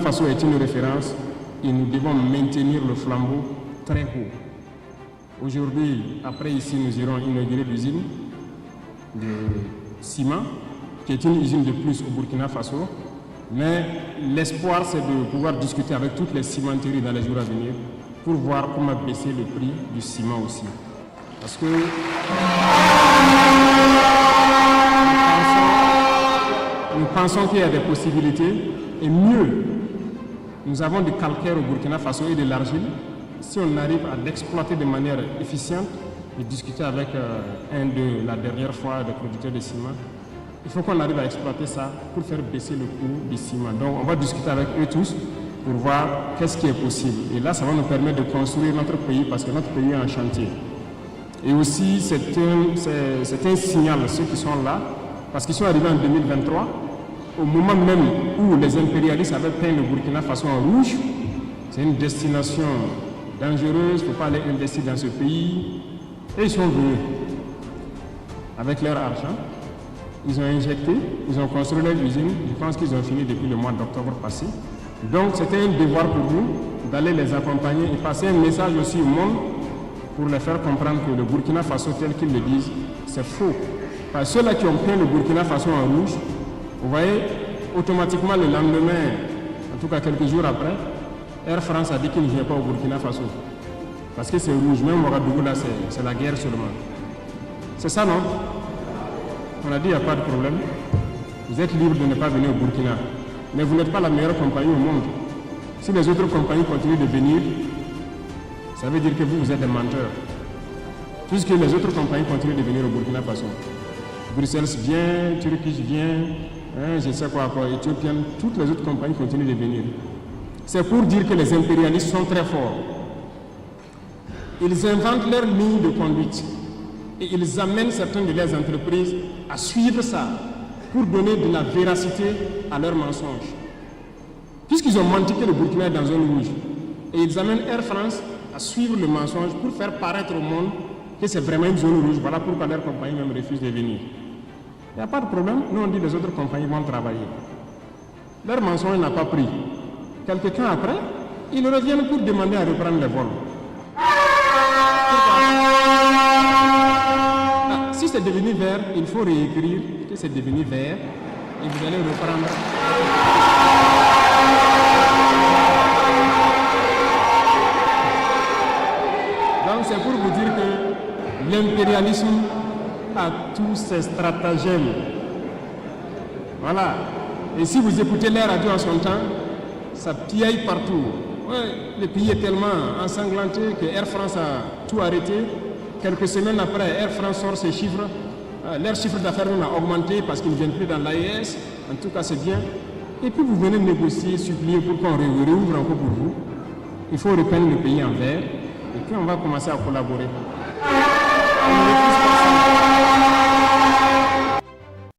Faso est une référence et nous devons maintenir le flambeau très haut. Aujourd'hui, après ici, nous irons inaugurer l'usine de ciment, qui est une usine de plus au Burkina Faso. Mais l'espoir, c'est de pouvoir discuter avec toutes les cimenteries dans les jours à venir pour voir comment baisser le prix du ciment aussi. Parce que nous pensons qu'il y a des possibilités et mieux, nous avons du calcaire au Burkina Faso et de l'argile. Si on arrive à l'exploiter de manière efficiente et discuter avec un de la dernière fois des producteurs de ciment, il faut qu'on arrive à exploiter ça pour faire baisser le coût du ciment. Donc on va discuter avec eux tous pour voir qu'est-ce qui est possible. Et là, ça va nous permettre de construire notre pays parce que notre pays est en chantier. Et aussi, c'est un signal, ceux qui sont là, parce qu'ils sont arrivés en 2023, au moment même où les impérialistes avaient peint le Burkina Faso en rouge. C'est une destination dangereuse, il ne faut pas aller investir dans ce pays. Et ils sont venus avec leur argent. Ils ont injecté, ils ont construit leur usine. Je pense qu'ils ont fini depuis le mois d'octobre passé. Donc c'était un devoir pour nous d'aller les accompagner et passer un message aussi au monde pour les faire comprendre que le Burkina Faso, tel qu'ils le disent, c'est faux. Parce que ceux-là qui ont peint le Burkina Faso en rouge, vous voyez, automatiquement le lendemain, en tout cas quelques jours après, Air France a dit qu'il ne vient pas au Burkina Faso. Parce que c'est rouge, même Ouagadougou là, c'est la guerre seulement. C'est ça, non? On a dit il n'y a pas de problème. Vous êtes libre de ne pas venir au Burkina. Mais vous n'êtes pas la meilleure compagnie au monde. Si les autres compagnies continuent de venir, ça veut dire que vous êtes des menteurs. Puisque les autres compagnies continuent de venir au Burkina Faso. Bruxelles vient, Turquie vient, je ne sais quoi, Éthiopienne, toutes les autres compagnies continuent de venir. C'est pour dire que les impérialistes sont très forts. Ils inventent leur ligne de conduite et ils amènent certaines de leurs entreprises à suivre ça pour donner de la véracité à leurs mensonges. Puisqu'ils ont menti que le Burkina est dans une zone rouge, et ils amènent Air France à suivre le mensonge pour faire paraître au monde que c'est vraiment une zone rouge. Voilà pourquoi leur compagnie même refuse de venir. Il n'y a pas de problème. Nous, on dit que les autres compagnies vont travailler. Leur mensonge n'a pas pris. Quelques temps après, ils reviennent pour demander à reprendre les vols. Si c'est devenu vert, il faut réécrire que c'est devenu vert et vous allez reprendre. Donc c'est pour vous dire que l'impérialisme a tous ses stratagèmes. Voilà. Et si vous écoutez les radios en son temps, ça piaille partout. Ouais, le pays est tellement ensanglanté que Air France a tout arrêté. Quelques semaines après, Air France sort ses chiffres. Leur chiffre d'affaires a augmenté parce qu'ils ne viennent plus dans l'AES. En tout cas, c'est bien. Et puis vous venez négocier, supplier pour qu'on réouvre encore pour vous. Il faut repeindre le pays en vert. Et puis on va commencer à collaborer. On ne refuse pas ça.